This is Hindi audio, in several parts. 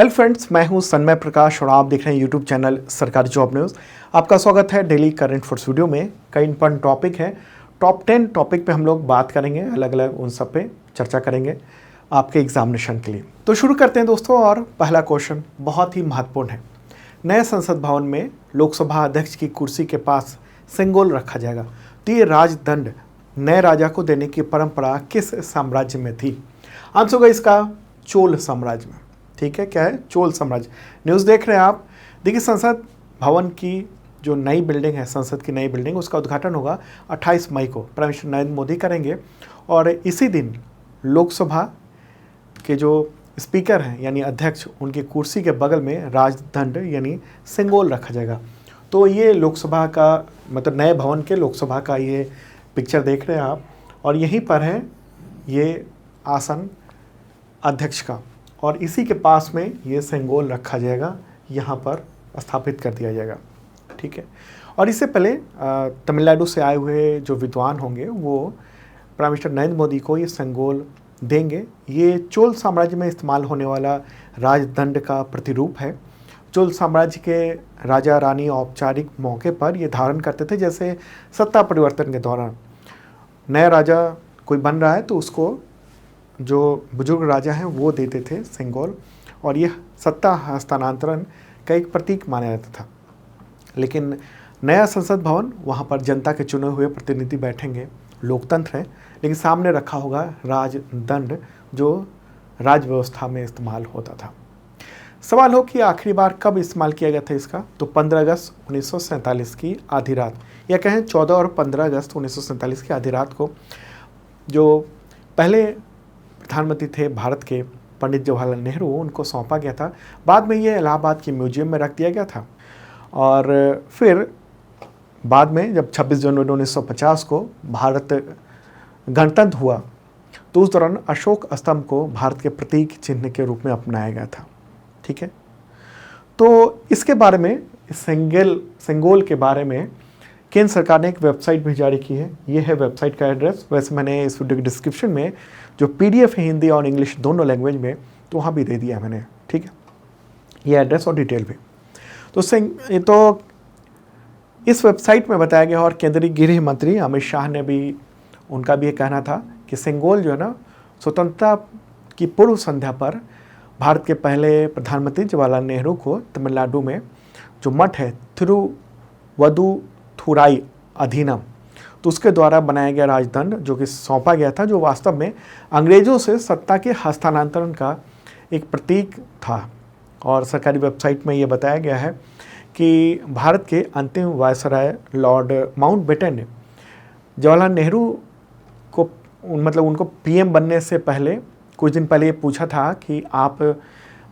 हेलो फ्रेंड्स, मैं हूं सन्मय प्रकाश और आप देख रहे हैं यूट्यूब चैनल सरकारी जॉब न्यूज़। आपका स्वागत है डेली करंट अफेयर्स वीडियो में। कई इंपॉर्टेंट टॉपिक है, टॉप 10 टॉपिक पे हम लोग बात करेंगे, अलग अलग उन सब पे चर्चा करेंगे आपके एग्जामिनेशन के लिए। तो शुरू करते हैं दोस्तों। और पहला क्वेश्चन बहुत ही महत्वपूर्ण है। नए संसद भवन में लोकसभा अध्यक्ष की कुर्सी के पास सिंगोल रखा जाएगा। तो ये राजदंड नए राजा को देने की परंपरा किस साम्राज्य में थी? आंसर होगा इसका चोल साम्राज्य में। ठीक है, क्या है? चोल साम्राज्य। न्यूज़ देख रहे हैं आप। देखिए, संसद भवन की जो नई बिल्डिंग है, संसद की नई बिल्डिंग, उसका उद्घाटन होगा 28 मई को। प्राइम मिनिस्टर नरेंद्र मोदी करेंगे और इसी दिन लोकसभा के जो स्पीकर हैं यानी अध्यक्ष, उनकी कुर्सी के बगल में राजदंड यानी सिंगोल रखा जाएगा। तो ये लोकसभा का मतलब नए भवन के लोकसभा का ये पिक्चर देख रहे हैं आप, और यहीं पर है ये आसन अध्यक्ष का, और इसी के पास में ये सिंगोल रखा जाएगा, यहाँ पर स्थापित कर दिया जाएगा। ठीक है। और इससे पहले तमिलनाडु से आए हुए जो विद्वान होंगे वो प्राइम मिनिस्टर नरेंद्र मोदी को ये सिंगोल देंगे। ये चोल साम्राज्य में इस्तेमाल होने वाला राजदंड का प्रतिरूप है। चोल साम्राज्य के राजा रानी औपचारिक मौके पर ये धारण करते थे, जैसे सत्ता परिवर्तन के दौरान नया राजा कोई बन रहा है तो उसको जो बुजुर्ग राजा हैं वो देते थे सिंगोल, और यह सत्ता हस्तांतरण का एक प्रतीक माना जाता था। लेकिन नया संसद भवन, वहाँ पर जनता के चुने हुए प्रतिनिधि बैठेंगे, लोकतंत्र है, लेकिन सामने रखा होगा राजदंड जो राज व्यवस्था में इस्तेमाल होता था। सवाल हो कि आखिरी बार कब इस्तेमाल किया गया था इसका? तो 15 अगस्त 1947 की आधी रात, या कहें 14 और 15 अगस्त 1947 की आधी रात को जो पहले प्रधानमंत्री थे भारत के, पंडित जवाहरलाल नेहरू, उनको सौंपा गया था। बाद में ये इलाहाबाद के म्यूजियम में रख दिया गया था, और फिर बाद में जब 26 जनवरी 1950 को भारत गणतंत्र हुआ तो उस दौरान अशोक स्तंभ को भारत के प्रतीक चिन्ह के रूप में अपनाया गया था। ठीक है। तो इसके बारे में, सिंगोल के बारे में केंद्र सरकार ने एक वेबसाइट भी जारी की है। ये है वेबसाइट का एड्रेस। वैसे मैंने इस वीडियो के डिस्क्रिप्शन में जो PDF है हिंदी और इंग्लिश दोनों लैंग्वेज में, तो वहाँ भी दे दिया है मैंने। ठीक है, ये एड्रेस और डिटेल भी। तो इस वेबसाइट में बताया गया, और केंद्रीय गृह मंत्री अमित शाह ने भी, उनका भी ये कहना था कि सिंगोल जो है ना, स्वतंत्रता की पूर्व संध्या पर भारत के पहले प्रधानमंत्री जवाहरलाल नेहरू को तमिलनाडु में जो मठ है थिरुवदुथुराई अधीनम, तो उसके द्वारा बनाया गया राजदंड जो कि सौंपा गया था, जो वास्तव में अंग्रेज़ों से सत्ता के हस्तांतरण का एक प्रतीक था। और सरकारी वेबसाइट में ये बताया गया है कि भारत के अंतिम वायसराय लॉर्ड माउंटबेटन ने जवाहरलाल नेहरू को, मतलब उनको PM बनने से पहले, कुछ दिन पहले ये पूछा था कि आप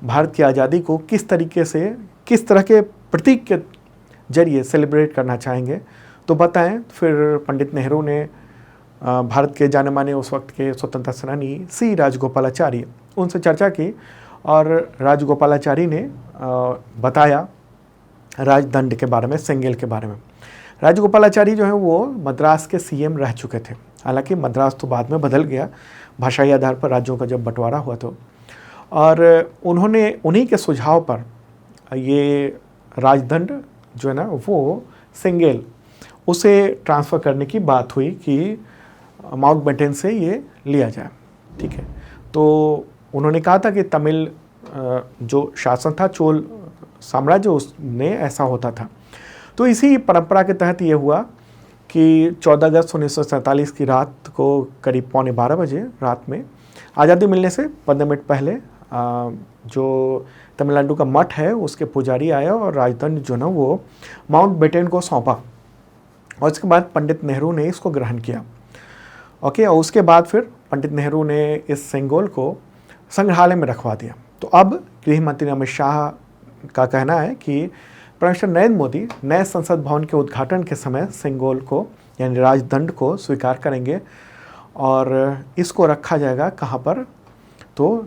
भारत की आज़ादी को किस तरीके से, किस तरह के प्रतीक के जरिए सेलिब्रेट करना चाहेंगे, तो बताएं। फिर पंडित नेहरू ने भारत के जाने माने उस वक्त के स्वतंत्रता सेनानी C राजगोपालाचारी, उनसे चर्चा की, और राजगोपालाचारी ने बताया राजदंड के बारे में, सिंगल के बारे में। राजगोपालाचारी जो है वो मद्रास के CM रह चुके थे। हालांकि मद्रास तो बाद में बदल गया, भाषाई आधार पर राज्यों का जब बंटवारा हुआ तो, और उन्होंने उन्हीं के सुझाव पर ये राजदंड जो है ना, वो सिंगल, उसे ट्रांसफ़र करने की बात हुई कि माउंटबेटन से ये लिया जाए। ठीक है। तो उन्होंने कहा था कि तमिल जो शासन था, चोल साम्राज्य, उसमें ऐसा होता था। तो इसी परंपरा के तहत ये हुआ कि 14 अगस्त 1947 की रात को करीब 11:15 बजे रात में, आज़ादी मिलने से 15 मिनट पहले, जो तमिलनाडु का मठ है उसके पुजारी आया और राजदंड जो ना वो माउंटबेटन को सौंपा, और इसके बाद पंडित नेहरू ने इसको ग्रहण किया। ओके। और उसके बाद फिर पंडित नेहरू ने इस सिंगोल को संग्रहालय में रखवा दिया। तो अब गृह मंत्री अमित शाह का कहना है कि प्राइम मिनिस्टर नरेंद्र मोदी नए संसद भवन के उद्घाटन के समय सिंगोल को यानी राजदंड को स्वीकार करेंगे, और इसको रखा जाएगा कहाँ पर? तो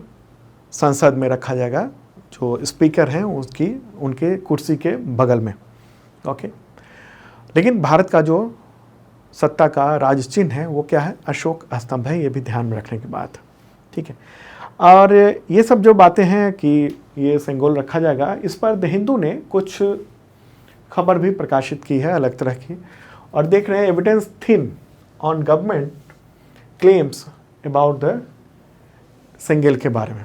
संसद में रखा जाएगा, जो स्पीकर हैं उनके कुर्सी के बगल में। ओके। लेकिन भारत का जो सत्ता का राज चिन्ह है वो क्या है? अशोक स्तंभ है। ये भी ध्यान में रखने की बात। ठीक है। और ये सब जो बातें हैं कि ये सेंगोल रखा जाएगा, इस पर द हिंदू ने कुछ खबर भी प्रकाशित की है अलग तरह की, और देख रहे हैं evidence thin on government claims about the Sengel के बारे में।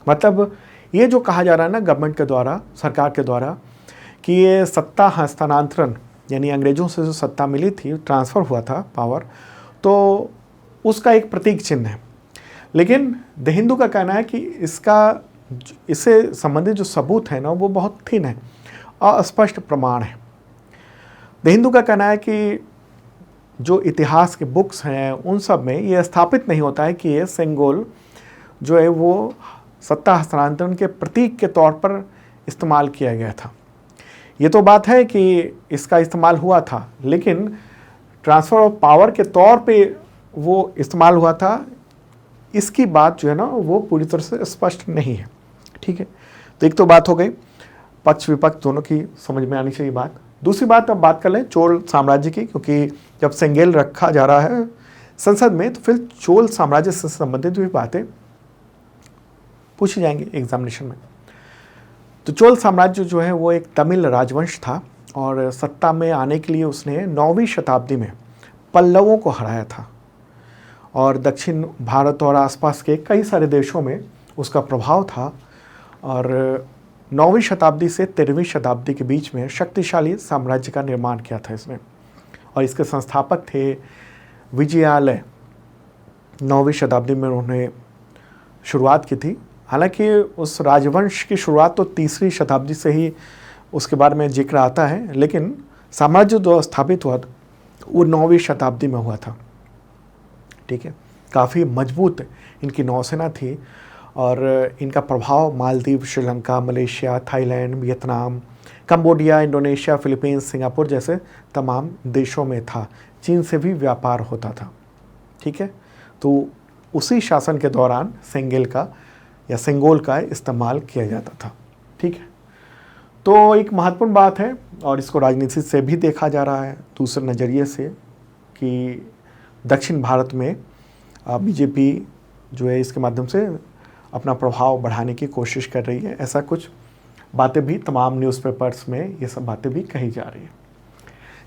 मतलब ये जो कहा जा रहा है ना गवर्नमेंट के द्वारा, सरकार के द्वारा, कि ये सत्ता हस्तांतरण यानी अंग्रेज़ों से जो सत्ता मिली थी, ट्रांसफ़र हुआ था पावर, तो उसका एक प्रतीक चिन्ह है। लेकिन द हिंदू का कहना है कि इससे संबंधित जो सबूत है ना वो बहुत थिन है, अस्पष्ट प्रमाण है। द हिंदू का कहना है कि जो इतिहास के बुक्स हैं उन सब में ये स्थापित नहीं होता है कि ये सेंगोल जो है वो सत्ता हस्तांतरण के प्रतीक के तौर पर इस्तेमाल किया गया था। ये तो बात है कि इसका इस्तेमाल हुआ था, लेकिन ट्रांसफ़र ऑफ पावर के तौर पे वो इस्तेमाल हुआ था, इसकी बात जो है ना वो पूरी तरह से स्पष्ट नहीं है। ठीक है, तो एक तो बात हो गई, पक्ष विपक्ष दोनों की समझ में आनी चाहिए बात। दूसरी बात, अब बात कर लें चोल साम्राज्य की, क्योंकि जब सेंगेल रखा जा रहा है संसद में तो फिर चोल साम्राज्य से संबंधित भी बातें पूछी जाएंगी एग्जामिनेशन में। तो चोल साम्राज्य जो है वो एक तमिल राजवंश था, और सत्ता में आने के लिए उसने 9वीं शताब्दी में पल्लवों को हराया था, और दक्षिण भारत और आसपास के कई सारे देशों में उसका प्रभाव था, और 9वीं शताब्दी से 13वीं शताब्दी के बीच में शक्तिशाली साम्राज्य का निर्माण किया था इसने। और इसके संस्थापक थे विजयालय, 9वीं शताब्दी में उन्होंने शुरुआत की थी। हालांकि उस राजवंश की शुरुआत तो 3री शताब्दी से ही उसके बारे में जिक्र आता है, लेकिन साम्राज्य जो स्थापित हुआ वो 9वीं शताब्दी में हुआ था। ठीक है, काफ़ी मजबूत इनकी नौसेना थी, और इनका प्रभाव Maldives, Sri Lanka, Malaysia, Thailand, Vietnam, Cambodia, Indonesia, Philippines, Singapore जैसे तमाम देशों में था। चीन से भी व्यापार होता था। ठीक है, तो उसी शासन के दौरान सेंगोल का इस्तेमाल किया जाता था। ठीक है, तो एक महत्वपूर्ण बात है, और इसको राजनीति से भी देखा जा रहा है दूसरे नज़रिए से, कि दक्षिण भारत में बीजेपी जो है इसके माध्यम से अपना प्रभाव बढ़ाने की कोशिश कर रही है। ऐसा कुछ बातें भी तमाम न्यूज़पेपर्स में ये सब बातें भी कही जा रही है।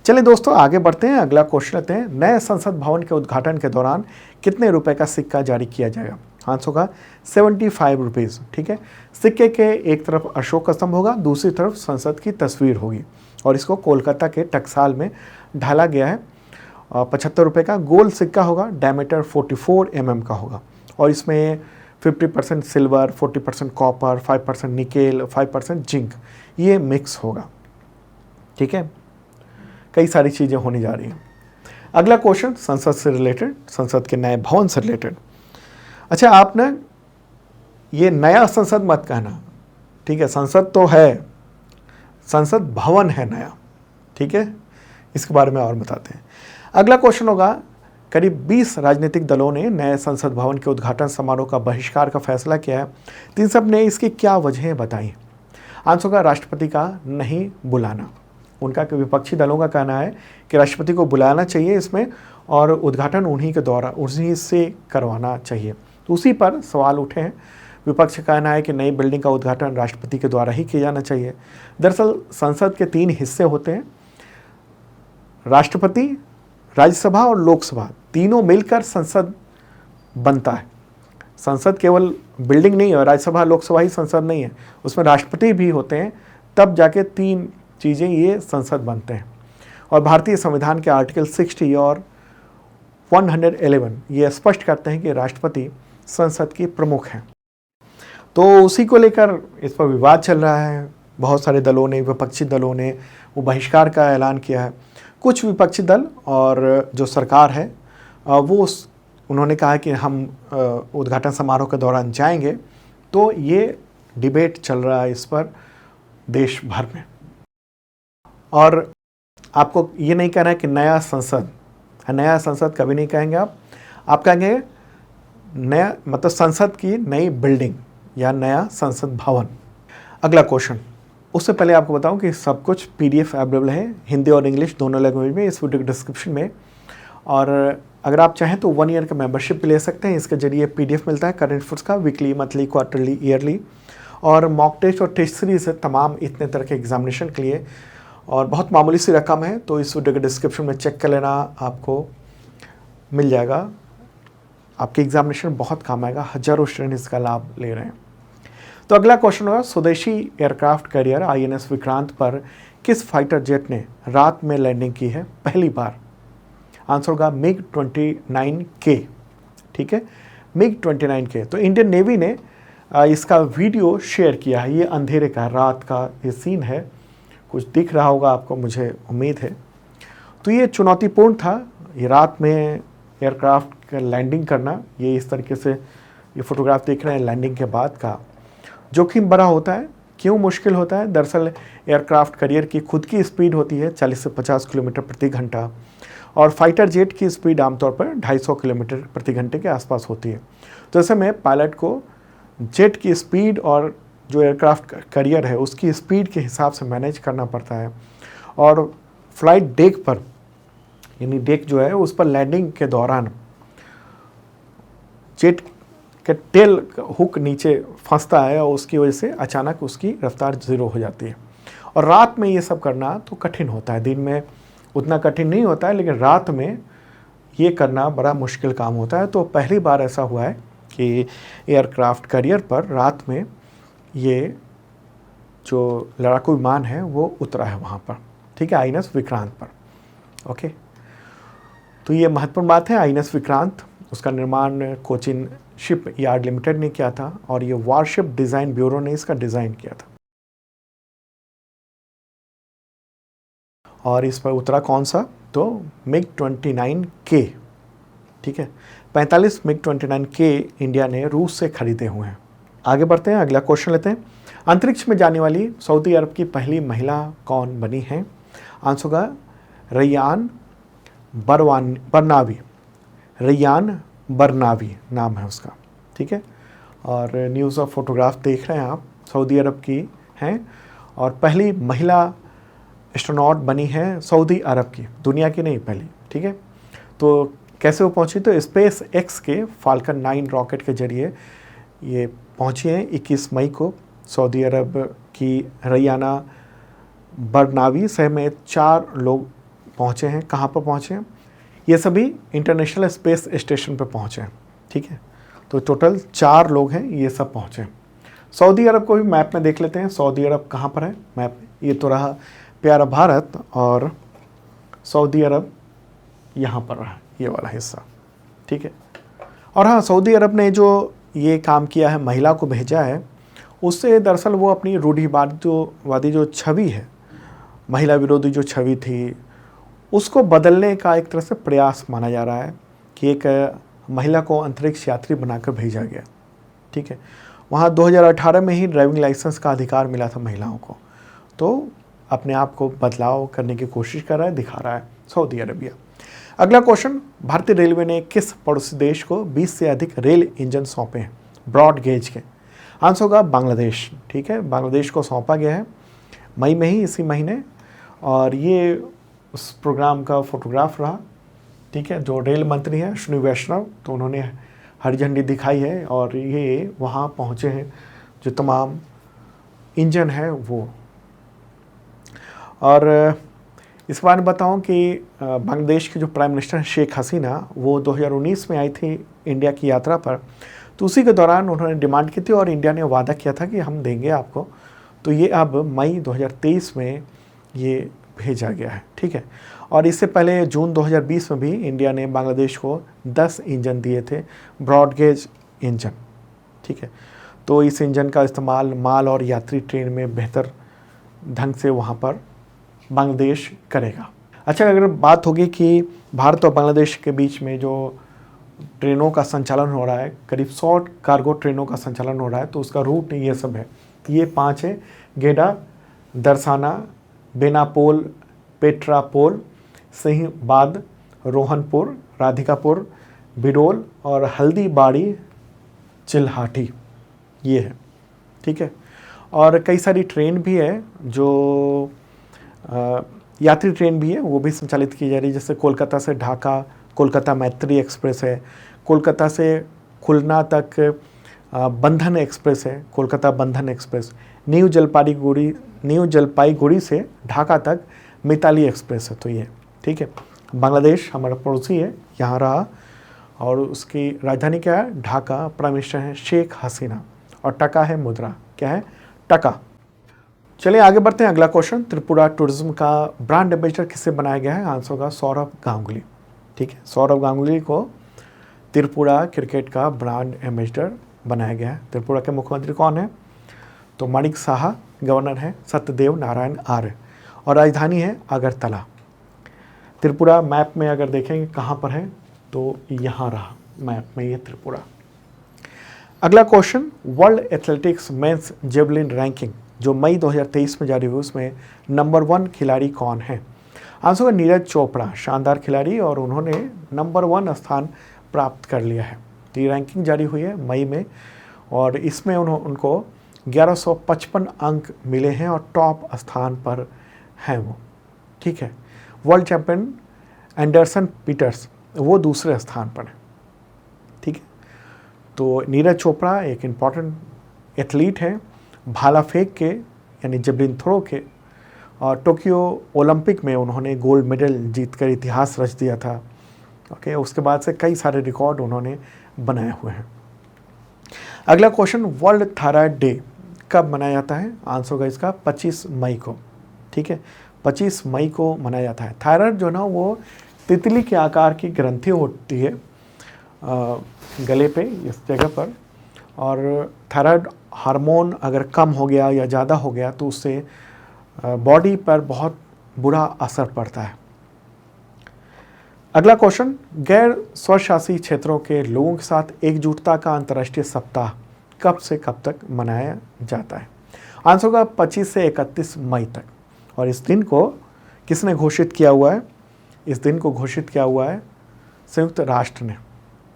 चलिए दोस्तों आगे बढ़ते हैं, अगला क्वेश्चन लेते हैं। नए संसद भवन के उद्घाटन के दौरान कितने रुपए का सिक्का जारी किया जाएगा? आंसर होगा 75 रुपीज़। ठीक है, सिक्के के एक तरफ अशोक का स्तंभ होगा, दूसरी तरफ संसद की तस्वीर होगी, और इसको कोलकाता के टकसाल में ढाला गया है। 75 रुपये का गोल सिक्का होगा, डायमीटर 44 mm का होगा, और इसमें 50% सिल्वर, 40% कॉपर, 5% निकेल, 5% जिंक, ये मिक्स होगा। ठीक है, कई सारी चीज़ें होने जा रही हैं। अगला क्वेश्चन संसद से रिलेटेड, संसद के नए भवन से रिलेटेड। अच्छा, आपने ये नया संसद मत कहना। ठीक है, संसद तो है, संसद भवन है नया। ठीक है, इसके बारे में और बताते हैं। अगला क्वेश्चन होगा, करीब 20 राजनीतिक दलों ने नए संसद भवन के उद्घाटन समारोह का बहिष्कार का फैसला किया है। तीन सब ने इसकी क्या वजहें बताई? आंसर होगा राष्ट्रपति का नहीं बुलाना। उनका विपक्षी दलों का कहना है कि राष्ट्रपति को बुलाना चाहिए इसमें, और उद्घाटन उन्हीं के द्वारा, उन्हीं से करवाना चाहिए। तो उसी पर सवाल उठे हैं। विपक्ष का कहना है कि नई बिल्डिंग का उद्घाटन राष्ट्रपति के द्वारा ही किया जाना चाहिए। दरअसल संसद के 3 हिस्से होते हैं, राष्ट्रपति, राज्यसभा और लोकसभा, तीनों मिलकर संसद बनता है। संसद केवल बिल्डिंग नहीं है, राज्यसभा लोकसभा ही संसद नहीं है, उसमें राष्ट्रपति भी होते हैं, तब जाके 3 चीज़ें ये संसद बनते हैं। और भारतीय संविधान के आर्टिकल 60 और 111 ये स्पष्ट करते हैं कि राष्ट्रपति संसद की प्रमुख हैं। तो उसी को लेकर इस पर विवाद चल रहा है। बहुत सारे दलों ने, विपक्षी दलों ने वो बहिष्कार का ऐलान किया है। कुछ विपक्षी दल और जो सरकार है वो उन्होंने कहा कि हम उद्घाटन समारोह के दौरान जाएंगे। तो ये डिबेट चल रहा है इस पर देश भर में। और आपको ये नहीं कहना है कि नया संसद कभी नहीं कहेंगे आप कहेंगे नया, मतलब संसद की नई बिल्डिंग या नया संसद भवन। अगला क्वेश्चन, उससे पहले आपको बताऊं कि सब कुछ PDF अवेलेबल है हिंदी और इंग्लिश दोनों लैंग्वेज में इस वीडियो के डिस्क्रिप्शन में। और अगर आप चाहें तो 1 ईयर का मेंबरशिप भी ले सकते हैं। इसके जरिए PDF मिलता है करंट अफेयर्स का, वीकली, मंथली, क्वार्टरली, ईयरली, और मॉक टेस्ट और टेस्ट सीरीज है तमाम इतने तरह के एग्जामिनेशन के लिए, और बहुत मामूली सी रकम है, तो इस वीडियो के डिस्क्रिप्शन में चेक कर लेना, आपको मिल जाएगा। आपके एग्जामिनेशन बहुत काम आएगा, हजारों स्टूडेंट इसका लाभ ले रहे हैं। तो अगला क्वेश्चन होगा, स्वदेशी एयरक्राफ्ट कैरियर INS विक्रांत पर किस फाइटर जेट ने रात में लैंडिंग की है पहली बार? आंसर होगा MiG-29K। ठीक है, MiG-29K। तो इंडियन नेवी ने इसका वीडियो शेयर किया है। ये अंधेरे का, रात का ये सीन है, कुछ दिख रहा होगा आपको, मुझे उम्मीद है। तो ये चुनौतीपूर्ण था, ये रात में एयरक्राफ्ट का लैंडिंग करना। ये इस तरीके से ये फोटोग्राफ देख रहे हैं लैंडिंग के बाद का। जोखिम बड़ा होता है। क्यों मुश्किल होता है? दरअसल एयरक्राफ्ट कैरियर की खुद की स्पीड होती है 40 से 50 किलोमीटर प्रति घंटा, और फाइटर जेट की स्पीड आमतौर पर 250 किलोमीटर प्रति घंटे के आसपास होती है। तो ऐसे में पायलट को जेट की स्पीड और जो एयरक्राफ्ट कैरियर है उसकी स्पीड के हिसाब से मैनेज करना पड़ता है। और फ्लाइट डेक पर, यानी डेक जो है उस पर लैंडिंग के दौरान जेट के टेल हुक नीचे फंसता है और उसकी वजह से अचानक उसकी रफ्तार ज़ीरो हो जाती है। और रात में ये सब करना तो कठिन होता है, दिन में उतना कठिन नहीं होता है, लेकिन रात में ये करना बड़ा मुश्किल काम होता है। तो पहली बार ऐसा हुआ है कि एयरक्राफ्ट कैरियर पर रात में ये जो लड़ाकू विमान है वो उतरा है वहाँ पर। ठीक है, INS विक्रांत पर। ओके, तो ये महत्वपूर्ण बात है। INS विक्रांत, उसका निर्माण कोचिन शिप यार्ड लिमिटेड ने किया था, और ये वारशिप डिज़ाइन ब्यूरो ने इसका डिज़ाइन किया था। और इस पर उतरा कौन सा? तो MiG-29K। ठीक है, 45 MiG-29K इंडिया ने रूस से खरीदे हुए हैं। आगे बढ़ते हैं, अगला क्वेश्चन लेते हैं। अंतरिक्ष में जाने वाली सऊदी अरब की पहली महिला कौन बनी है? आंसर होगा रैयान बरनावी। रैयान बरनावी नाम है उसका। ठीक है, और न्यूज़ और फोटोग्राफ देख रहे हैं आप, सऊदी अरब की हैं, और पहली महिला एस्ट्रोनॉट बनी है सऊदी अरब की, दुनिया की नहीं, पहली। ठीक है, तो कैसे वो पहुंची? तो स्पेस एक्स के फाल्कन 9 रॉकेट के जरिए ये पहुंची हैं 21 मई को। सऊदी अरब की रैयाना बरनावी समेत 4 लोग पहुंचे हैं। कहाँ पर पहुंचे हैं? ये सभी इंटरनेशनल स्पेस स्टेशन पर पहुंचे हैं। ठीक है, तो टोटल 4 लोग हैं, ये सब पहुंचे। सऊदी अरब को भी मैप में देख लेते हैं। सऊदी अरब कहाँ पर है मैप में? ये तो रहा प्यारा भारत, और सऊदी अरब यहाँ पर रहा, ये वाला हिस्सा। ठीक है, और हाँ, सऊदी अरब ने जो ये काम किया है, महिला को भेजा है, उससे दरअसल वो अपनी रूढ़िवादी जो छवि है, महिला विरोधी जो छवि थी, उसको बदलने का एक तरह से प्रयास माना जा रहा है कि एक महिला को अंतरिक्ष यात्री बनाकर भेजा गया। ठीक है, वहाँ 2018 में ही ड्राइविंग लाइसेंस का अधिकार मिला था महिलाओं को, तो अपने आप को बदलाव करने की कोशिश कर रहा है, दिखा रहा है सऊदी अरबिया। अगला क्वेश्चन, भारतीय रेलवे ने किस पड़ोसी देश को 20 से अधिक रेल इंजन सौंपे हैं ब्रॉड गेज के? आंसर होगा बांग्लादेश। ठीक है, बांग्लादेश को सौंपा गया है मई में ही, इसी महीने, और ये उस प्रोग्राम का फोटोग्राफ रहा। ठीक है, जो रेल मंत्री हैं अश्विनी वैष्णव, तो उन्होंने हरी झंडी दिखाई है, और ये वहाँ पहुँचे हैं जो तमाम इंजन है वो। और इस बार बताऊं कि बांग्लादेश के जो प्राइम मिनिस्टर हैं शेख हसीना, वो 2019 में आई थी इंडिया की यात्रा पर, तो उसी के दौरान उन्होंने डिमांड की थी और इंडिया ने वादा किया था कि हम देंगे आपको। तो ये अब मई 2023 में ये भेजा गया है। ठीक है, और इससे पहले जून 2020 में भी इंडिया ने बांग्लादेश को 10 इंजन दिए थे, ब्रॉडगेज इंजन। ठीक है, तो इस इंजन का इस्तेमाल माल और यात्री ट्रेन में बेहतर ढंग से वहाँ पर बांग्लादेश करेगा। अच्छा, अगर बात होगी कि भारत और बांग्लादेश के बीच में जो ट्रेनों का संचालन हो रहा है, करीब 100 कार्गो ट्रेनों का संचालन हो रहा है, तो उसका रूट ये सब है। ये 5 है, गेडा, दरसाना, बेनापोल, पेट्रापोल, सिंहबाद, रोहनपुर, राधिकापुर, बिडोल और हल्दीबाड़ी चिल्हाटी, ये है। ठीक है, और कई सारी ट्रेन भी है जो यात्री ट्रेन भी है, वो भी संचालित की जा रही है। जैसे कोलकाता से ढाका कोलकाता मैत्री एक्सप्रेस है, कोलकाता से खुलना तक बंधन एक्सप्रेस है, कोलकाता बंधन एक्सप्रेस। न्यू जलपाईगुड़ी से ढाका तक मिताली एक्सप्रेस है। तो ये ठीक है। बांग्लादेश हमारा पड़ोसी है, यहाँ रहा, और उसकी राजधानी क्या है? ढाका। प्राइम मिनिस्टर है शेख हसीना, और टका है मुद्रा। क्या है? टका। चलिए आगे बढ़ते हैं। अगला क्वेश्चन, त्रिपुरा टूरिज्म का ब्रांड एम्बेसडर किससे बनाया गया है? आंसर होगा सौरभ गांगुली। ठीक है, सौरभ गांगुली को त्रिपुरा क्रिकेट का ब्रांड एम्बेसडर बनाया गया है। त्रिपुरा के मुख्यमंत्री कौन है? तो माणिक साहा। गवर्नर है सत्यदेव नारायण आर्य, और राजधानी है अगरतला। त्रिपुरा मैप में अगर देखेंगे कहाँ पर है, तो यहाँ रहा मैप में ये त्रिपुरा। अगला question, world athletics men's javelin ranking जो मई 2023 में जारी हुई, उसमें नंबर 1 खिलाड़ी कौन है? आंसर है नीरज चोपड़ा। शानदार खिलाड़ी, और उन्होंने नंबर 1 स्थान प्राप्त कर लिया है। ये रैंकिंग जारी हुई है मई में, और इसमें उनको 1155 अंक मिले हैं, और टॉप स्थान पर हैं वो। ठीक है। वर्ल्ड चैंपियन एंडरसन पीटर्स वो दूसरे स्थान पर है। ठीक है। तो नीरज चोपड़ा एक इम्पॉर्टेंट एथलीट है, भाला फेंक के यानी जेवलिन थ्रो के, और टोक्यो ओलंपिक में उन्होंने गोल्ड मेडल जीतकर इतिहास रच दिया था। ओके, उसके बाद से कई सारे रिकॉर्ड उन्होंने बनाए हुए हैं। अगला क्वेश्चन, वर्ल्ड थायराइड डे कब मनाया जाता है? आंसर होगा इसका 25 मई को। ठीक है, 25 मई को मनाया जाता है। थायराइड जो ना वो तितली के आकार की ग्रंथि होती है गले पे, इस जगह पर, और थायराइड हार्मोन अगर कम हो गया या ज़्यादा हो गया तो उससे बॉडी पर बहुत बुरा असर पड़ता है। अगला क्वेश्चन, गैर स्वशासी क्षेत्रों के लोगों के साथ एकजुटता का अंतर्राष्ट्रीय सप्ताह कब से कब तक मनाया जाता है? आंसर होगा 25 से 31 मई तक। और इस दिन को किसने घोषित किया हुआ है? इस दिन को घोषित किया हुआ है संयुक्त राष्ट्र ने।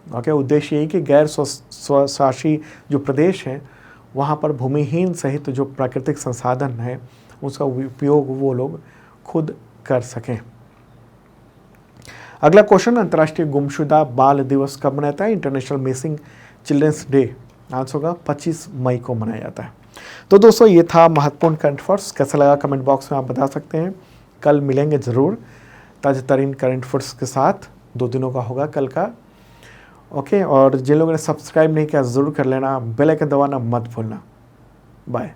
ओके, उद्देश्य यही कि गैर स्वशासी जो प्रदेश हैं वहाँ पर भूमिहीन सहित जो प्राकृतिक संसाधन है उसका उपयोग वो लोग खुद कर सकें। अगला क्वेश्चन, अंतर्राष्ट्रीय गुमशुदा बाल दिवस कब मनाया जाता है? International missing children's day. Answer होगा 25 मई को मनाया जाता है। तो दोस्तों ये था महत्वपूर्ण करंट अफेयर्स। कैसा लगा कमेंट बॉक्स में आप बता सकते हैं। कल मिलेंगे ज़रूर ताज़ा तरीन करंट अफेयर्स के साथ। 2 दिनों का होगा कल का। ओके, और जिन लोगों ने सब्सक्राइब नहीं किया ज़रूर कर लेना, बेल आइकन दबाना मत भूलना। बाय।